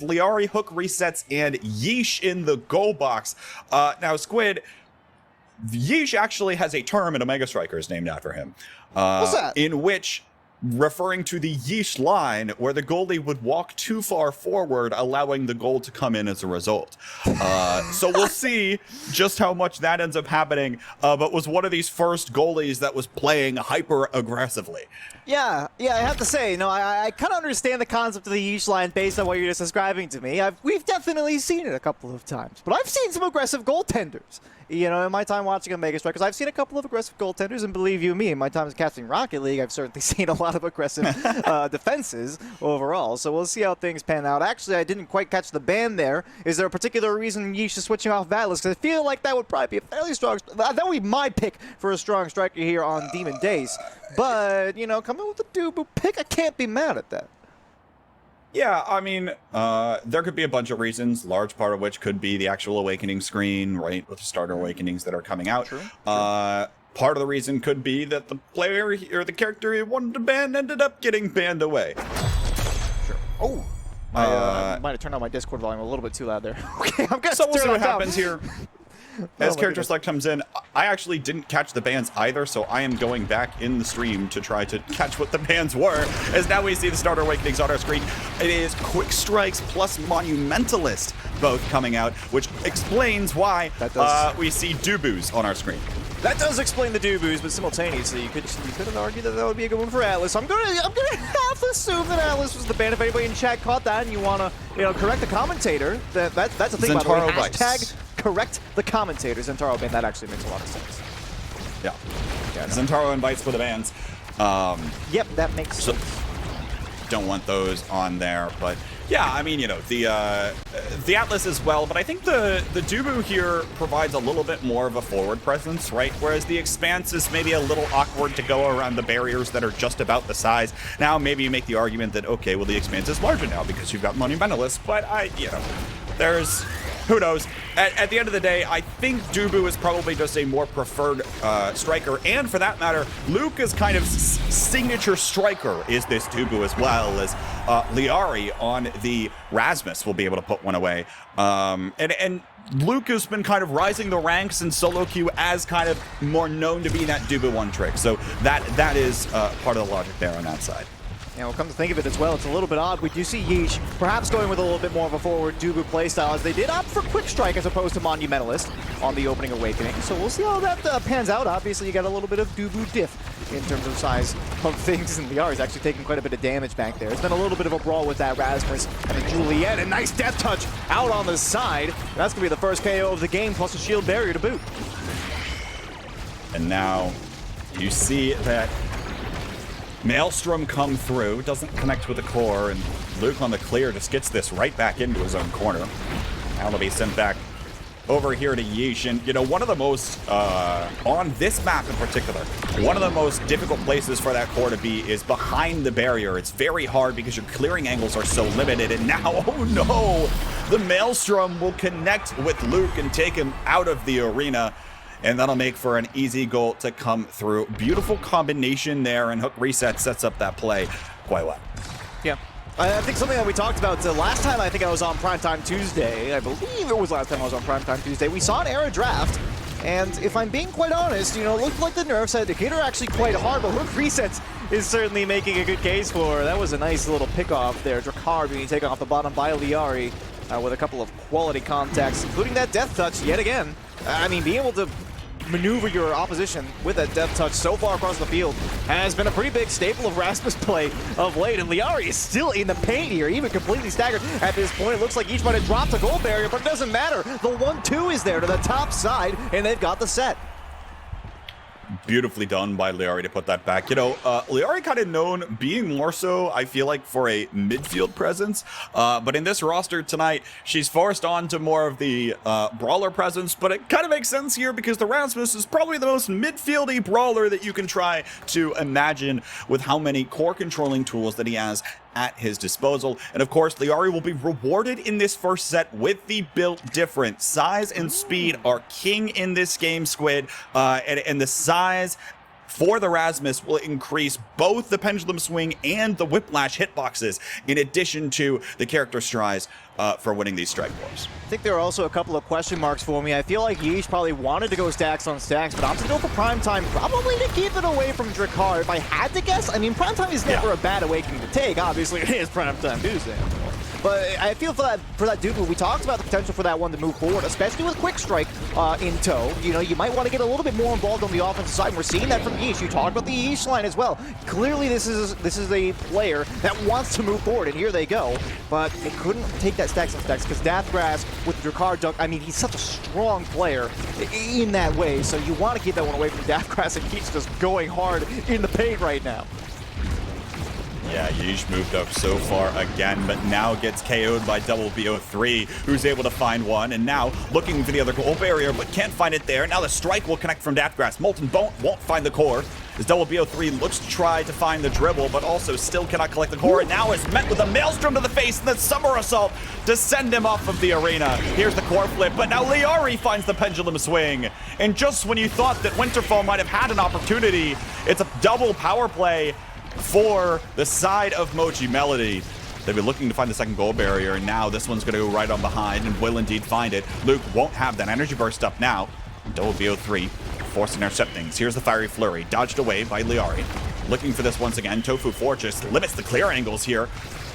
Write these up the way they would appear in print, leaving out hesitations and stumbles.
Lyarri, Hook resets, and Yeesh in the goal box. Now, Squidd, Yeesh actually has a term in Omega Strikers named after him. What's that? In which, referring to the Yeesh line, where the goalie would walk too far forward, allowing the goal to come in as a result. So we'll see just how much that ends up happening, but was one of these first goalies that was playing hyper-aggressively. Yeah, I have to say, I kind of understand the concept of the Yeesh line based on what you're just describing to me. We've definitely seen it a couple of times, but I've seen some aggressive goaltenders. You know, in my time watching Omega Strikers, I've seen a couple of aggressive goaltenders, and believe you me, in my time as casting Rocket League, I've certainly seen a lot of aggressive defenses overall. So we'll see how things pan out. Actually, I didn't quite catch the ban there. Is there a particular reason Yeesh is switching off Atlas? Because I feel like that would probably be a fairly strong... That would be my pick for a strong striker here on Demon DAIS. But, you know, coming with a DUBU pick, I can't be mad at that. Yeah, I mean, there could be a bunch of reasons, large part of which could be the actual Awakening screen, right, with the starter Awakenings that are coming out. True. Part of the reason could be that the player or the character he wanted to ban ended up getting banned away. Sure. Oh, I might have turned on my Discord volume a little bit too loud there. Okay, I'm gonna So we'll see what it down. happens here. As character select comes in, I actually didn't catch the bans either, so I am going back in the stream to try to catch what the bans were, as now we see the starter Awakenings on our screen. It is Quick Strikes plus Monumentalist both coming out, which explains why we see DUBUs on our screen. That does explain the DUBUs, but simultaneously, you could have argued that would be a good one for Atlas. I'm gonna have to assume that Atlas was the ban. If anybody in chat caught that and you wanna, correct the commentator, that's the thing. By the way, hashtag correct the commentator. Zentaro ban. That actually makes a lot of sense. Yeah, Zentaro invites for the bans. Yep, that makes sense. Don't want those on there, but yeah, I mean, the Atlas as well, but I think the DUBU here provides a little bit more of a forward presence, right? Whereas the Expanse is maybe a little awkward to go around the barriers that are just about the size. Now, maybe you make the argument that, okay, well, the Expanse is larger now because you've got Monumentalist, but there's... Who knows? At the end of the day, I think DUBU is probably just a more preferred striker, and for that matter, Luca's kind of signature striker is this DUBU as well, as Lyarri on the Rasmus will be able to put one away. And Luca's been kind of rising the ranks in solo queue as kind of more known to be that DUBU one trick, so that is part of the logic there on that side. Yeah, well, come to think of it as well, it's a little bit odd. We do see Yeesh perhaps going with a little bit more of a forward DUBU playstyle, as they did opt for Quick Strike as opposed to Monumentalist on the opening Awakening. So we'll see how that pans out. Obviously, you got a little bit of DUBU diff in terms of size of things, and Lyarri's actually taking quite a bit of damage back there. It's been a little bit of a brawl with that Rasmus and the Juliet. A nice death touch out on the side. That's going to be the first KO of the game, plus a shield barrier to boot. And now you see that Maelstrom come through, doesn't connect with the core, and Luke on the clear just gets this right back into his own corner. Now to be sent back over here to Yeesh, and one of the most, on this map in particular, one of the most difficult places for that core to be is behind the barrier. It's very hard because your clearing angles are so limited, and now, oh no, the Maelstrom will connect with Luke and take him out of the arena. And that'll make for an easy goal to come through. Beautiful combination there, and Hook Reset sets up that play quite well. Yeah. I think something that we talked about last time I think I was on Primetime Tuesday, I believe it was last time I was on Primetime Tuesday, we saw an era draft, and if I'm being quite honest, it looked like the nerfs had Decatur actually quite hard, but Hook Resets is certainly making a good case for her. That was a nice little pick-off there. Drakkar being taken off the bottom by Lyarri with a couple of quality contacts, including that death touch yet again. I mean, being able to maneuver your opposition with that death touch so far across the field has been a pretty big staple of Rasmus' play of late, and Lyarri is still in the paint here, even completely staggered at this point. It looks like each might have dropped a goal barrier, but it doesn't matter. The 1-2 is there to the top side, and they've got the set. Beautifully done by Lyarri to put that back. Lyarri kind of known being more so, I feel like, for a midfield presence. But in this roster tonight, she's forced on to more of the brawler presence. But it kind of makes sense here because the Rasmus is probably the most midfieldy brawler that you can try to imagine with how many core controlling tools that he has at his disposal. And of course, Lyarri will be rewarded in this first set with the build difference. Size and speed are king in this game, Squidd, and the size for the Rasmus will increase both the Pendulum Swing and the Whiplash hitboxes, in addition to the character strides for winning these strike wars. I think there are also a couple of question marks for me. I feel like Yeesh probably wanted to go stacks on stacks, but opted to go for Primetime, probably to keep it away from Drakkar. If I had to guess, I mean, Primetime is never a bad awakening to take. Obviously, it is Primetime Tuesday. But I feel for that DUBU, we talked about the potential for that one to move forward, especially with Quick Strike in tow. You know, you might want to get a little bit more involved on the offensive side, and we're seeing that from Yeesh. You talked about the Yeesh line as well. Clearly, this is a player that wants to move forward, and here they go. But they couldn't take that stacks on stacks, because Daftgrass with the Drakkar dunk, I mean, he's such a strong player in that way, so you want to keep that one away from Daftgrass, and Yeesh just going hard in the paint right now. Yeah, Yeesh moved up so far again, but now gets KO'd by DUBU, who's able to find one, and now looking for the other goal barrier, but can't find it there. Now the strike will connect from Daftgrass. Molten won't find the core, as DUBU looks to try to find the dribble, but also still cannot collect the core, and now is met with a maelstrom to the face and the summer assault to send him off of the arena. Here's the core flip, but now Lyarri finds the pendulum swing, and just when you thought that Winterfall might have had an opportunity, it's a double power play for the side of Mochi Melody. They've been looking to find the second goal barrier, and now this one's going to go right on behind and will indeed find it. Luke won't have that energy burst up now. DUBU forced to intercept things. Here's the fiery flurry, dodged away by Lyarri. Looking for this once again. Tofu Fortress limits the clear angles here,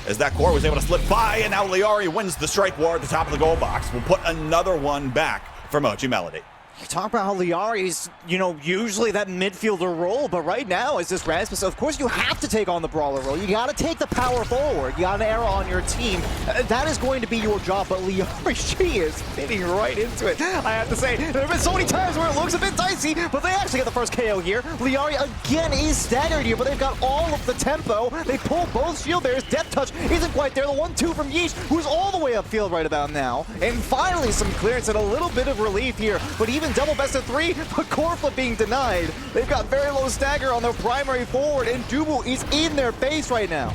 as that core was able to slip by, and now Lyarri wins the strike war at the top of the goal box. We'll put another one back for Mochi Melody. You talk about how Lyarri's, you know, usually that midfielder role, but right now is this Rasmus. Of course, you have to take on the brawler role. You got to take the power forward. You got an era on your team. That is going to be your job, but Lyarri, she is fitting right into it. I have to say, there have been so many times where it looks a bit dicey, but they actually get the first KO here. Lyarri again is staggered here, but they've got all of the tempo. They pull both shield bearers. Death Touch isn't quite there. The 1-2 from Yeesh, who's all the way upfield right about now. And finally, some clearance and a little bit of relief here, but even double best of 3, but core flip being denied. They've got very low stagger on their primary forward, and DUBU is in their face right now.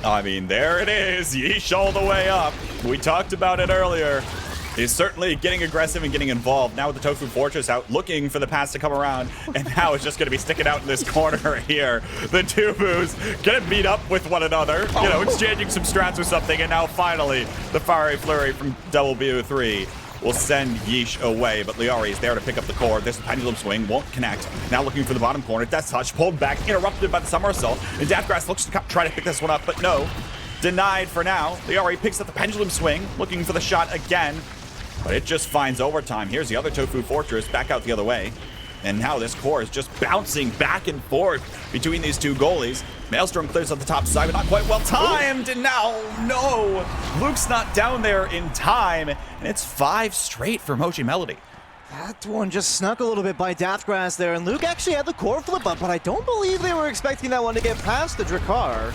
I mean, there it is. Yeesh all the way up. We talked about it earlier. He's certainly getting aggressive and getting involved. Now with the Tofu Fortress out, looking for the pass to come around, and now it's just going to be sticking out in this corner here. The DUBU's going to meet up with one another, you know, exchanging some strats or something, and now finally the fiery flurry from DUBU will send Yeesh away, but Lyarri is there to pick up the core. This pendulum swing won't connect. Now looking for the bottom corner. Death Touch pulled back, interrupted by the summer assault, and Daftgrass looks to try to pick this one up, but no. Denied for now. Lyarri picks up the pendulum swing, looking for the shot again, but it just finds overtime. Here's the other Tofu Fortress back out the other way. And now this core is just bouncing back and forth between these two goalies. Maelstrom clears at the top side, but not quite well timed. And now, no, Luke's not down there in time. And it's 5 straight for Mochi Melody. That one just snuck a little bit by Daftgrass there. And Luke actually had the core flip up, but I don't believe they were expecting that one to get past the Drakkar.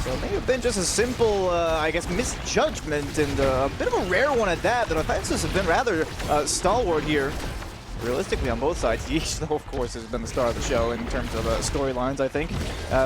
So it may have been just a simple, I guess, misjudgment and a bit of a rare one at that. The defenses have been rather stalwart here. Realistically, on both sides. Yeesh, though, of course, has been the star of the show in terms of storylines, I think.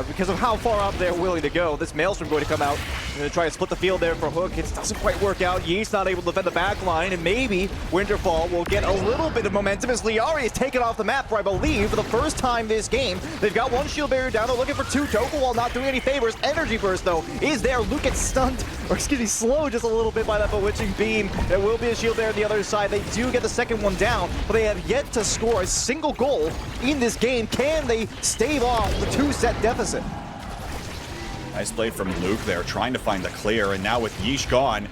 Because of how far up they're willing to go. This Maelstrom going to come out. Going to try to split the field there for Hook. It doesn't quite work out. Yeesh not able to defend the back line. And maybe Winterfall will get a little bit of momentum as Lyarri is taken off the map for, I believe, for the first time this game. They've got 1 shield barrier down. They're looking for 2. Tofu while not doing any favors. Energy burst, though, is there. Luke gets stunned, or excuse me, slowed just a little bit by that bewitching beam. There will be a shield barrier on the other side. They do get the second one down, but they have yet to score a single goal in this game. Can they stave off the 2-set deficit? Nice play from Luke there, trying to find the clear, and now with Yeesh gone,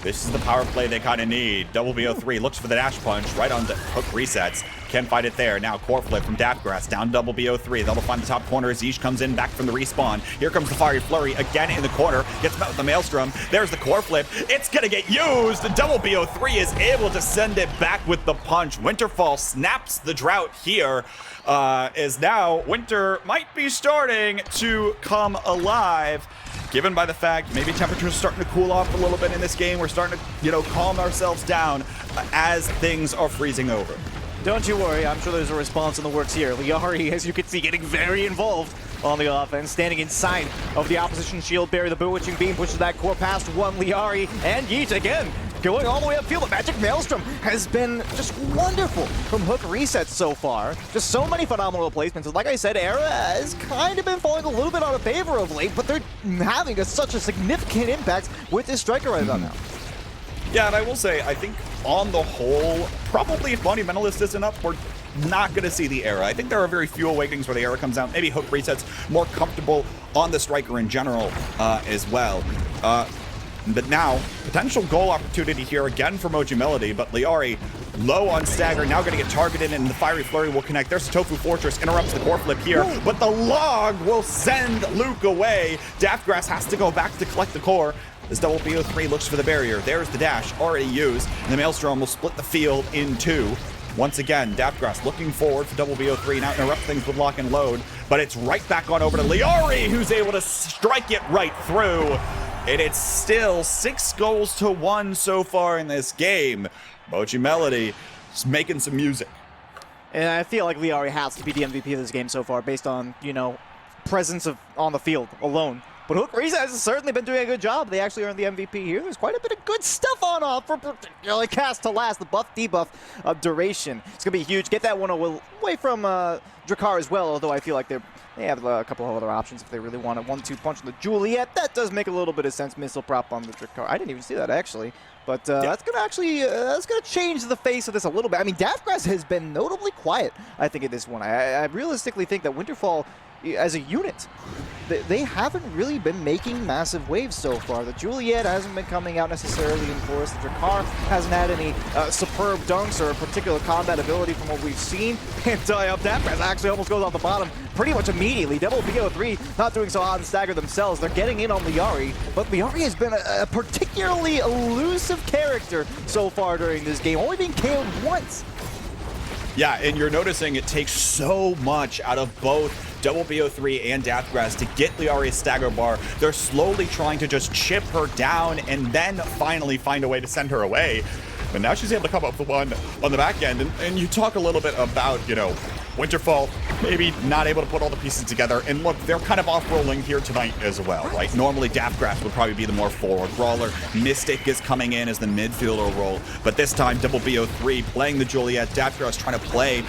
this is the power play they kind of need. DUBU looks for the dash punch right on the Hook resets. Can't find it there. Now core flip from Daftgrass down DUBU. They'll find the top corner as Yeesh comes in back from the respawn. Here comes the fiery flurry again in the corner. Gets met with the maelstrom. There's the core flip. It's gonna get used. DUBU is able to send it back with the punch. Winterfall snaps the drought here. As now Winter might be starting to come alive, given by the fact maybe temperatures are starting to cool off a little bit in this game. We're starting to, you know, calm ourselves down as things are freezing over. Don't you worry, I'm sure there's a response in the works here. Lyarri, as you can see, getting very involved on the offense, standing inside of the opposition shield barrier. The bewitching beam pushes that core past one. Lyarri and Yeesh again going all the way upfield. The Magic Maelstrom has been just wonderful from hook resets so far. Just so many phenomenal placements. And like I said, Era has kind of been falling a little bit out of favor of late, but they're having such a significant impact with this striker right about now. Yeah, and I will say, I think on the whole, probably if Monumentalist isn't up, we're not going to see the Era. I think there are very few Awakenings where the Era comes out. Maybe Hook resets more comfortable on the striker in general as well. But now, potential goal opportunity here again for Mochi Melody, but Lyarri low on stagger, now going to get targeted, and the Fiery Flurry will connect. There's Tofu Fortress, interrupts the core flip here, but the log will send Luke away. Daftgrass has to go back to collect the core. As DUBU looks for the barrier. There's the dash, already used, and the Maelstrom will split the field in two. Once again, Daftgrass looking forward for DUBU, now interrupt things with lock and load, but it's right back on over to Lyarri, who's able to strike it right through. And it's still 6-1 so far in this game. Mochi Melody is making some music. And I feel like Lyarri has to be the MVP of this game so far based on, you know, presence on the field alone. But Hook Reza has certainly been doing a good job. They actually earned the MVP here. There's quite a bit of good stuff on offer, particularly cast to last, the buff debuff of duration. It's going to be huge. Get that one away from Drakkar as well, although I feel like they have a couple of other options if they really want a 1-2 punch on the Juliet. That does make a little bit of sense. Missile prop on the Drakkar. I didn't even see that, actually. But that's going to change the face of this a little bit. I mean, Daftgrass has been notably quiet, I think, in this one. I realistically think that Winterfall, as a unit, they haven't really been making massive waves so far. The Juliet hasn't been coming out necessarily in force. The Drakkar hasn't had any superb dunks or particular combat ability from what we've seen. And Daftgrass actually almost goes off the bottom pretty much immediately. DUBU not doing so hot and stagger themselves. They're getting in on Lyarri, but Lyarri has been a particularly elusive character so far during this game, only being KO'd once. Yeah, and you're noticing it takes so much out of both DUBU and Daftgrass to get Lyarri's stagger bar. They're slowly trying to just chip her down and then finally find a way to send her away. But now she's able to come up with one on the back end. And you talk a little bit about, you know, Winterfall maybe not able to put all the pieces together. And look, they're kind of off-rolling here tonight as well, right? Normally, Daftgrass would probably be the more forward brawler. Mystic is coming in as the midfielder role. But this time, DUBU playing the Juliet. Daftgrass trying to play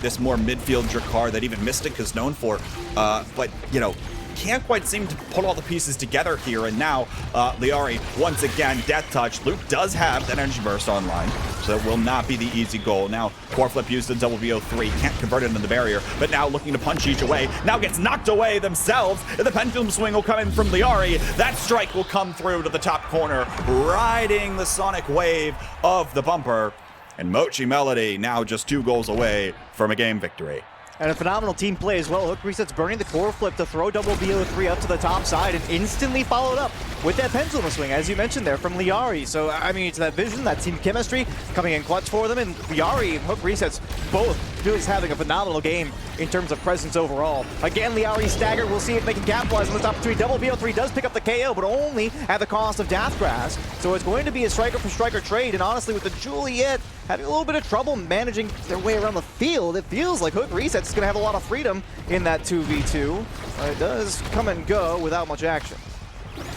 this more midfield Drakkar that even Mystic is known for. But, you know, can't quite seem to put all the pieces together here, and now Lyarri once again death touch. Luke does have that energy burst online, so it will not be the easy goal. Now core flip used to DUBU, can't convert it into the barrier, but now looking to punch each away, now gets knocked away themselves, and the pendulum swing will come in from Lyarri. That strike will come through to the top corner, riding the sonic wave of the bumper, and Mochi Melody now just 2 goals away from a game victory. And a phenomenal team play as well. Hook resets burning the core flip to throw DUBU up to the top side and instantly followed up with that pendulum swing, as you mentioned there, from Lyarri. So, I mean, it's that vision, that team chemistry coming in clutch for them. And Lyarri and Hook resets both just having a phenomenal game in terms of presence overall. Again, Lyarri stagger. We'll see if they can capitalize on this opportunity. DUBU does pick up the KO, but only at the cost of Daftgrass. So it's going to be a striker for striker trade. And honestly, with the Juliet having a little bit of trouble managing their way around the field, it feels like Hook resets is going to have a lot of freedom in that 2v2. It does come and go without much action.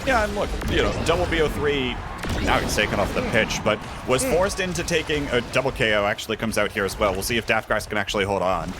Yeah, and look, you know, DUBU, now he's taken off the pitch, but was forced into taking a double KO, actually comes out here as well. We'll see if Daftgrass can actually hold on.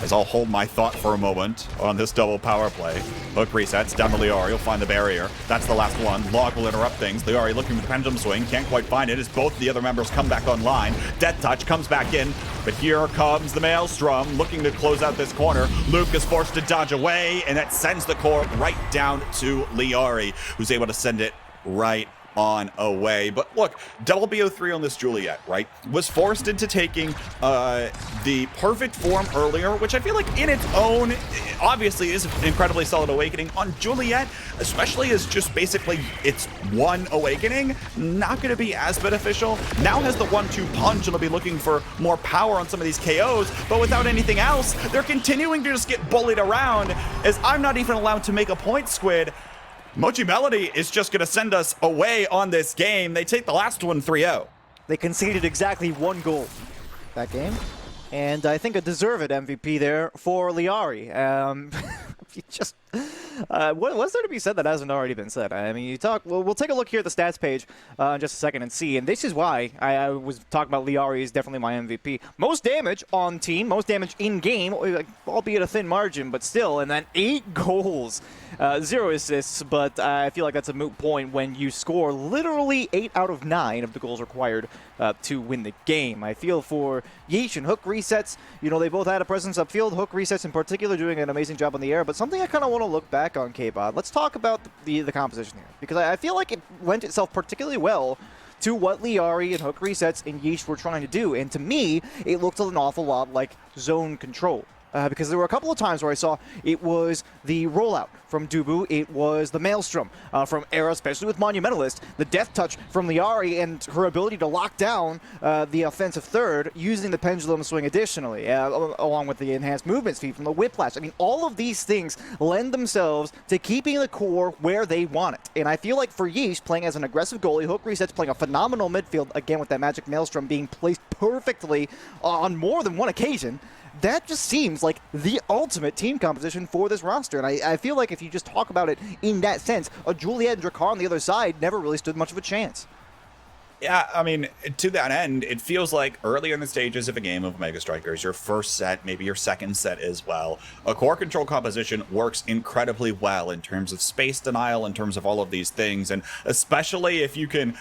As I'll hold my thought for a moment on this double power play. Hook resets down to Lyarri. He'll find the barrier. That's the last one. Log will interrupt things. Lyarri looking for the pendulum swing. Can't quite find it as both the other members come back online. Death touch comes back in. But here comes the Maelstrom looking to close out this corner. Luke is forced to dodge away, and that sends the core right down to Lyarri, who's able to send it right on away. But look, DUBU on this Juliet, right, was forced into taking the perfect form earlier, which I feel like in its own obviously is an incredibly solid awakening. On Juliet, especially as just basically it's one awakening, not going to be as beneficial. Now has the 1-2 punch and will be looking for more power on some of these KOs, but without anything else, they're continuing to just get bullied around, as I'm not even allowed to make a point, Squidd. Mochi Melody is just going to send us away on this game. They take the last one 3-0. They conceded exactly 1 goal that game. And I think a deserved MVP there for Lyarri. What's there to be said that hasn't already been said? I mean, we'll take a look here at the stats page in just a second and see. And this is why I was talking about Lyarri is definitely my MVP. Most damage on team, most damage in game, albeit a thin margin, but still. And then 8 goals, 0 assists. But I feel like that's a moot point when you score literally 8 out of 9 of the goals required to win the game. I feel for Yeesh and Hook resets, they both had a presence upfield. Hook resets in particular doing an amazing job on the air. But something I kind of want to look back on Kbot. Let's talk about the composition here, because I feel like it lent itself particularly well to what Lyarri and Hook resets and Yeesh were trying to do. And to me, it looked an awful lot like zone control. Because there were a couple of times where I saw it was the rollout from DUBU, it was the Maelstrom from Era, especially with Monumentalist, the death touch from Lyarri and her ability to lock down the offensive third using the pendulum swing additionally, along with the enhanced movement speed from the whiplash. I mean, all of these things lend themselves to keeping the core where they want it. And I feel like for Yeesh, playing as an aggressive goalie, Hook resets playing a phenomenal midfield, again with that magic Maelstrom being placed perfectly on more than one occasion, that just seems like the ultimate team composition for this roster. And I feel like if you just talk about it in that sense, a Juliet and Drakkar on the other side never really stood much of a chance. Yeah, I mean, to that end, it feels like early in the stages of a game of Omega Strikers, your first set, maybe your second set as well, a core control composition works incredibly well in terms of space denial, in terms of all of these things, and especially if you can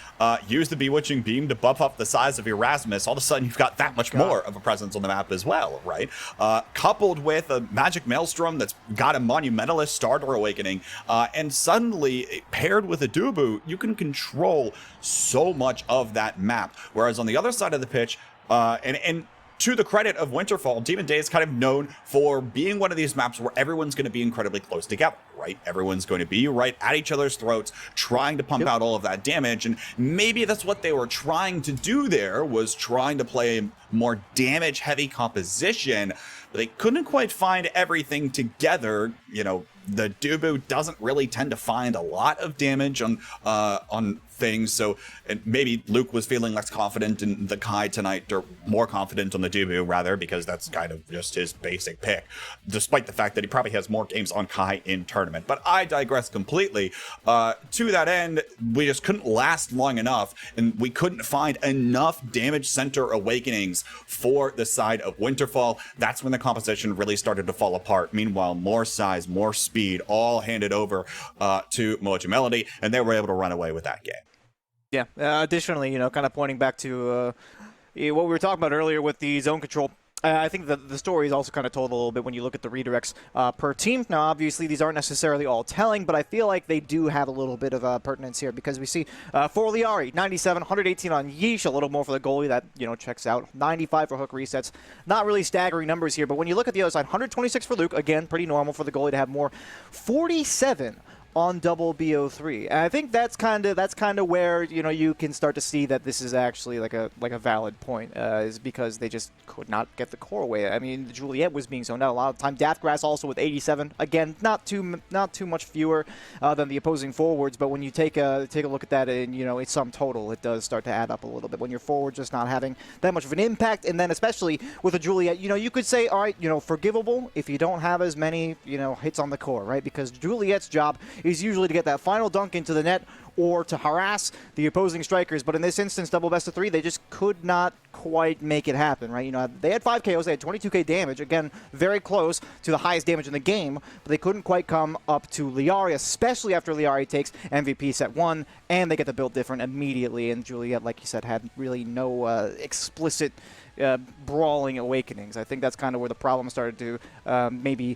use the Bewitching Beam to buff up the size of Erasmus, all of a sudden you've got that much more of a presence on the map as well, right? Coupled with a Magic Maelstrom that's got a Monumentalist Starter Awakening, and suddenly, paired with a DUBU, you can control so much of that map. Whereas on the other side of the pitch, and to the credit of Winterfall, Demon Day is kind of known for being one of these maps where everyone's going to be incredibly close together, right? Everyone's going to be right at each other's throats, trying to pump out all of that damage. And maybe that's what they were trying to do there, was trying to play a more damage-heavy composition. But they couldn't quite find everything together. The DUBU doesn't really tend to find a lot of damage on things, so and maybe Luke was feeling less confident in the Kai tonight, or more confident on the DUBU rather, because that's kind of just his basic pick, despite the fact that he probably has more games on Kai in tournament. But I digress completely. To that end, we just couldn't last long enough, and we couldn't find enough damage center awakenings for the side of Winterfall. That's when the composition really started to fall apart. Meanwhile, more size, more speed, all handed over to Mochi Melody, and they were able to run away with that game. Yeah, additionally, kind of pointing back to what we were talking about earlier with the zone control, I think the story is also kind of told a little bit when you look at the redirects per team. Now, obviously, these aren't necessarily all telling, but I feel like they do have a little bit of pertinence here, because we see for Lyarri, 97, 118 on Yeesh, a little more for the goalie, that, checks out. 95 for Hook resets. Not really staggering numbers here, but when you look at the other side, 126 for Luke, again, pretty normal for the goalie to have more. 47 on double BO3. And I think that's kind of where you can start to see that this is actually like a valid point, is because they just could not get the core away. I mean, Juliet was being zoned out a lot of the time. Daftgrass also with 87. Again, not too much fewer than the opposing forwards, but when you take a look at that and it's sum total, it does start to add up a little bit when your forward just not having that much of an impact. And then especially with a Juliet, you could say, all right, forgivable if you don't have as many hits on the core, right? Because Juliet's job is usually to get that final dunk into the net or to harass the opposing strikers. But in this instance, double best of 3, they just could not quite make it happen, right? They had 5 KOs, they had 22k damage, again, very close to the highest damage in the game, but they couldn't quite come up to Lyarri, especially after Lyarri takes MVP set 1, and they get the build different immediately. And Juliet, like you said, had really no explicit brawling awakenings. I think that's kind of where the problem started to maybe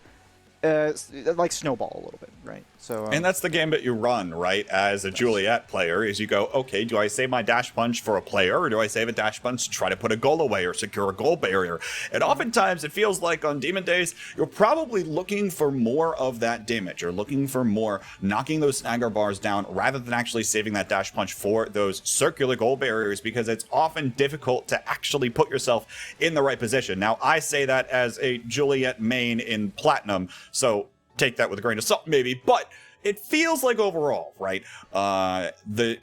like snowball a little bit, right? So, and that's the game that you run, right? As a Juliet player, is you go, okay, do I save my dash punch for a player, or do I save a dash punch to try to put a goal away or secure a goal barrier? And oftentimes it feels like on Demon Days, you're probably looking for more of that damage. You're looking for more knocking those snagger bars down rather than actually saving that dash punch for those circular goal barriers, because it's often difficult to actually put yourself in the right position. Now, I say that as a Juliet main in Platinum, so take that with a grain of salt maybe, but it feels like overall, right, the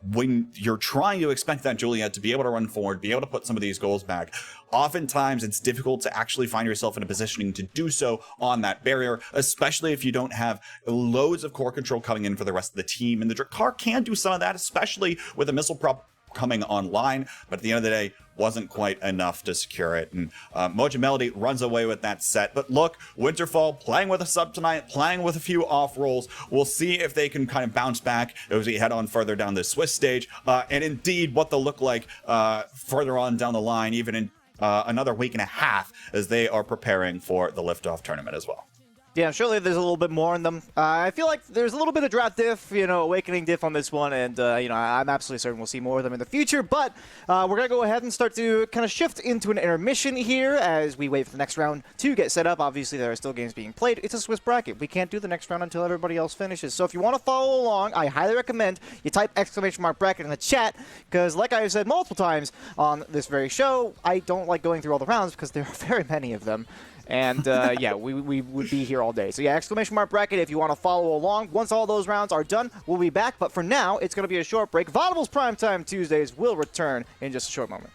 when you're trying to expect that Juliet to be able to run forward, be able to put some of these goals back, oftentimes it's difficult to actually find yourself in a positioning to do so on that barrier, especially if you don't have loads of core control coming in for the rest of the team. And the Drakkar can do some of that, especially with a missile prop coming online, but at the end of the day, wasn't quite enough to secure it. And Mochi Melody runs away with that set. But look, Winterfall playing with a sub tonight, playing with a few off rolls. We'll see if they can kind of bounce back as we head on further down the Swiss stage. And indeed, what they'll look like further on down the line, even in another week and a half, as they are preparing for the liftoff tournament as well. Yeah, surely there's a little bit more in them. I feel like there's a little bit of draft diff, awakening diff on this one, and, I'm absolutely certain we'll see more of them in the future, but we're going to go ahead and start to kind of shift into an intermission here as we wait for the next round to get set up. Obviously, there are still games being played. It's a Swiss bracket. We can't do the next round until everybody else finishes. So if you want to follow along, I highly recommend you type !bracket in the chat, because like I've said multiple times on this very show, I don't like going through all the rounds because there are very many of them. And, yeah, we would be here all day. So, yeah, !bracket if you want to follow along. Once all those rounds are done, we'll be back. But for now, it's going to be a short break. Vodible's Primetime Tuesdays will return in just a short moment.